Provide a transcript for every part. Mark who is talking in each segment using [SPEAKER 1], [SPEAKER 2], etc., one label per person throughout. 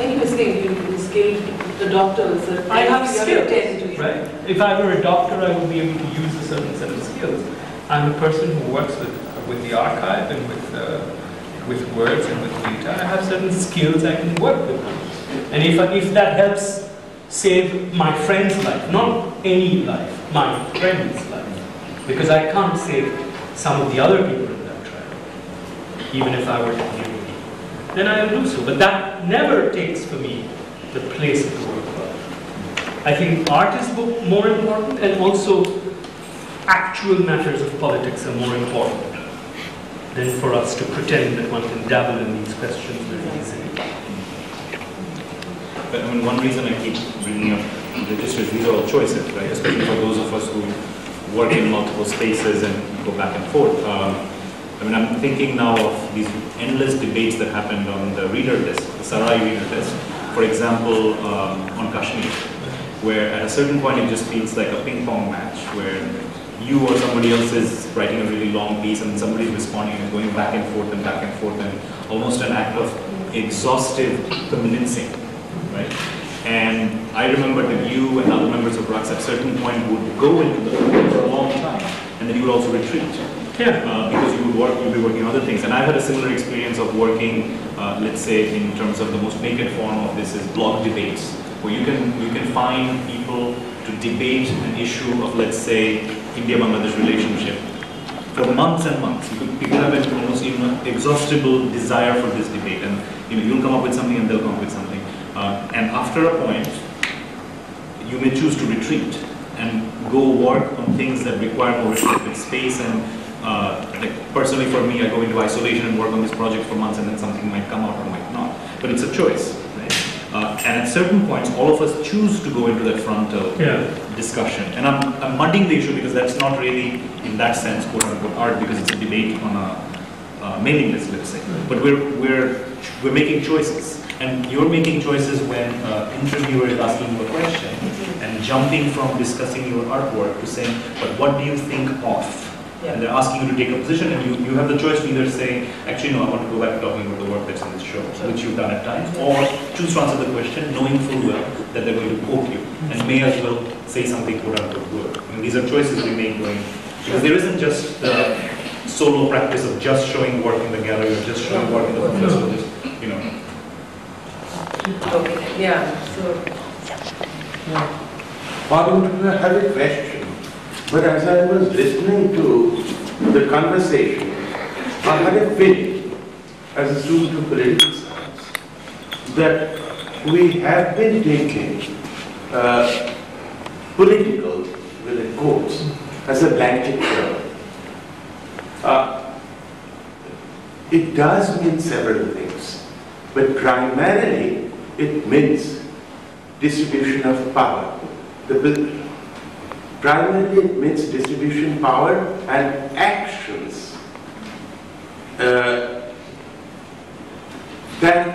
[SPEAKER 1] When you were saying you skilled the doctors,
[SPEAKER 2] I have skills,
[SPEAKER 1] to
[SPEAKER 2] right? If I were a doctor, I would be able to use a certain set of skills. I'm a person who works with the archive and with words and with data. I have certain skills I can work with. And if that helps save my friend's life, not any life, my friend's life, because I can't save some of the other people in that trial, even if I were to do it, then I will do so. But that never takes for me the place of the work. I think art is more important, and also actual matters of politics are more important than for us to pretend that one can dabble in these questions very easily.
[SPEAKER 3] But I mean, one reason I keep bringing up registers, these are all choices, right? Especially for those of us who work in multiple spaces and go back and forth. I mean, I'm thinking now of these endless debates that happened on the reader list, the Sarai reader list. For example, on Kashmir, where at a certain point it just feels like a ping pong match, where you or somebody else is writing a really long piece and somebody is responding and going back and forth and almost an act of exhaustive convincing, right? And I remember that you and other members of Raqs at a certain point would go into the work for a long time, and then you would also retreat.
[SPEAKER 2] Yeah.
[SPEAKER 3] Because you'd be working on other things. And I've had a similar experience of working, let's say, in terms of the most naked form of this is blog debates, where you can find people to debate an issue of, let's say, India-Bangladesh relationship for months and months. People have an almost inexhaustible desire for this debate, and you'll come up with something and they'll come up with something. And after a point, you may choose to retreat and go work on things that require more restricted space. And like personally for me, I go into isolation and work on this project for months, and then something might come out or might not. But it's a choice, right? And at certain points, all of us choose to go into that frontal discussion. And I'm mudding the issue because that's not really, in that sense, quote unquote art, because it's a debate on a mailing list, let's say. But we're making choices. And you're making choices when an interviewer is asking you a question and jumping from discussing your artwork to saying, but what do you think of? And they're asking you to take a position, and you have the choice to either say, actually no, I want to go back to talking about the work that's in this show, which you've done at times, or choose to answer the question knowing full well that they're going to quote you, and may as well say something quote unquote good. I mean, these are choices we make because there isn't just the solo practice of just showing work in the gallery or just showing work in the festival,
[SPEAKER 1] Okay, yeah, so.
[SPEAKER 4] Pardon, I have a question. But as I was listening to the conversation, I had a feeling, as a student of political science, that we have been taking political, with a quotes, as a blanket term. It does mean several things, but primarily it means distribution of power. Primarily it means distribution power and actions that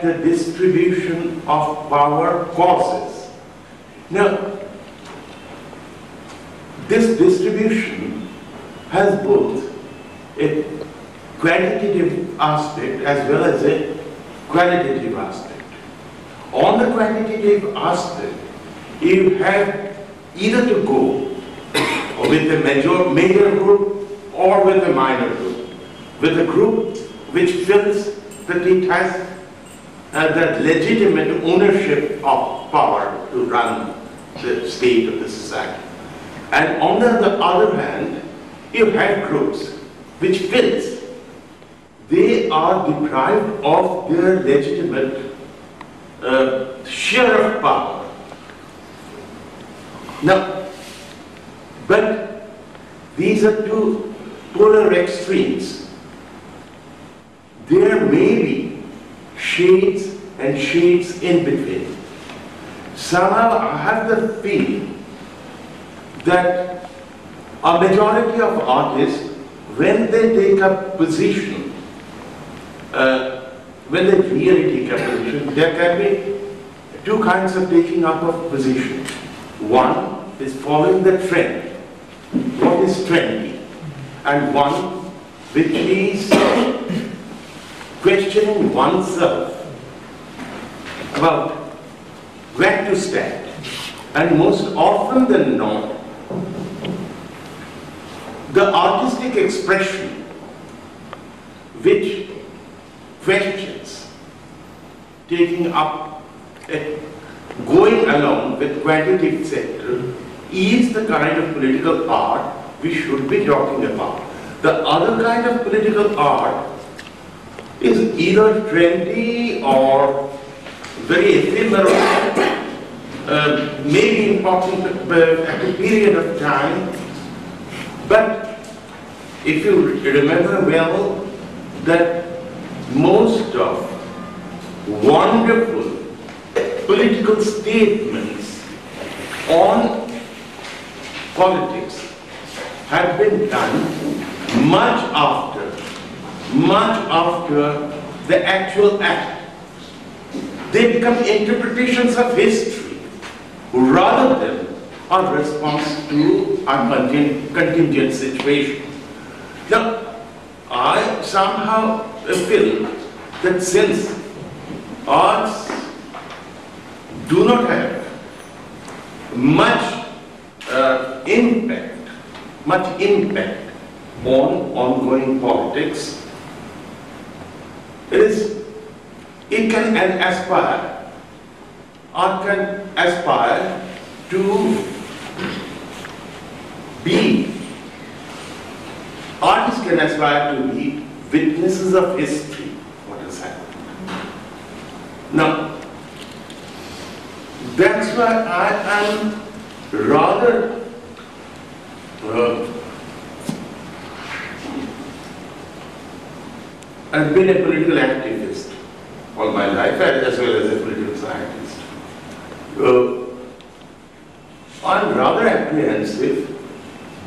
[SPEAKER 4] the distribution of power causes. Now, this distribution has both a quantitative aspect as well as a qualitative aspect. On the quantitative aspect, you have either to go with a major group or with a minor group. With a group which feels that it has that legitimate ownership of power to run the state of the society. And on the other hand, you have groups which feels they are deprived of their legitimate share of power. Now, but these are two polar extremes. There may be shades and shades in between. Somehow I have the feeling that a majority of artists, when they take up position, when they really take up position, there can be two kinds of taking up of position. One is following the trend, what is trendy, and one which is questioning oneself about where to stand. And most often than not, the artistic expression which questions taking up, going along with quantitative sector is the kind of political art we should be talking about. The other kind of political art is either trendy or very ephemeral, maybe important at a period of time, but if you remember well that most of wonderful political statements on politics have been done much after the actual act. They become interpretations of history rather than a response to a contingent situation. Now, I somehow feel that since arts do not have much impact on ongoing politics, it can aspire, art can aspire to be, artists can aspire to be witnesses of history, what has happened. Now, that's why I am rather I've been a political activist all my life, as well as a political scientist. I'm rather apprehensive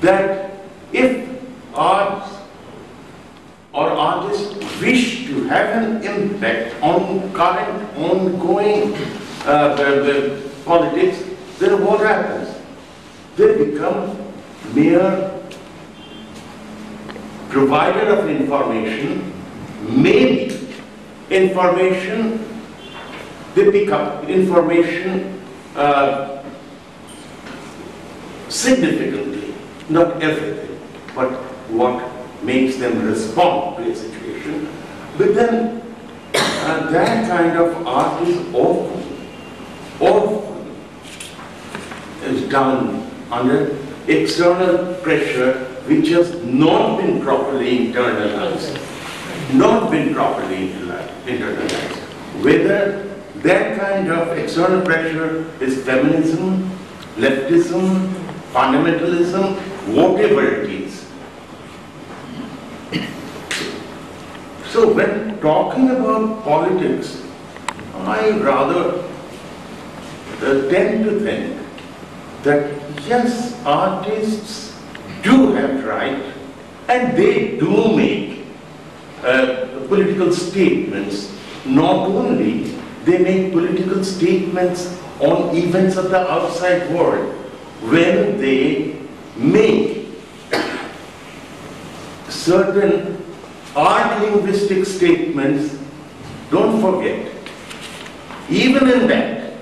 [SPEAKER 4] that if arts or artists wish to have an impact on current ongoing politics, then what happens? They become mere provider of information, maybe information, they pick up information significantly, not everything, but what makes them respond to a situation. But then that kind of art is often is done under external pressure which has not been properly internalized. Whether that kind of external pressure is feminism, leftism, fundamentalism, whatever it is. So when talking about politics, I rather tend to think that yes, artists do have right and they do make political statements. Not only they make political statements on events of the outside world, when they make certain art linguistic statements, don't forget, even in that,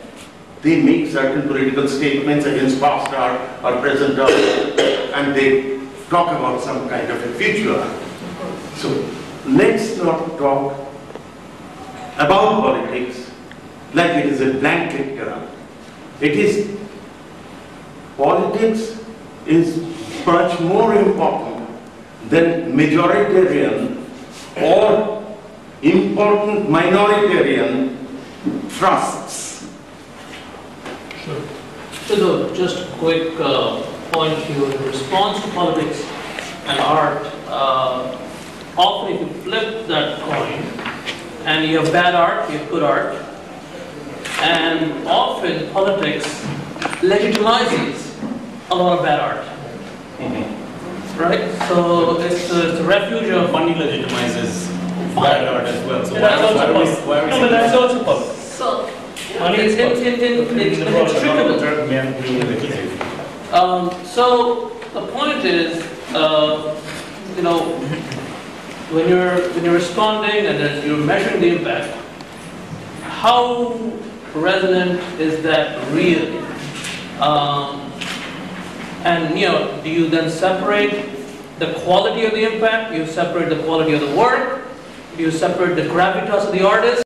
[SPEAKER 4] they make certain political statements against past art or present art, and they talk about some kind of a future art. So let's not talk about politics like it is a blanket term. Politics is much more important than majoritarian or important minoritarian thrusts.
[SPEAKER 5] Sure. So just a quick point here in response to politics and art. Often if you flip that coin and you have bad art, you have good art, and often politics legitimizes a lot of bad art. Right? So it's the refuge of...
[SPEAKER 3] Money legitimizes bad art as well. So
[SPEAKER 5] that's also possible. No, but that's also possible. So, it's inextricable. So the point is, you know, when you're responding and then you're measuring the impact, how resonant is that really? And do you then separate the quality of the impact? You separate the quality of the work? Do you separate the gravitas of the artist?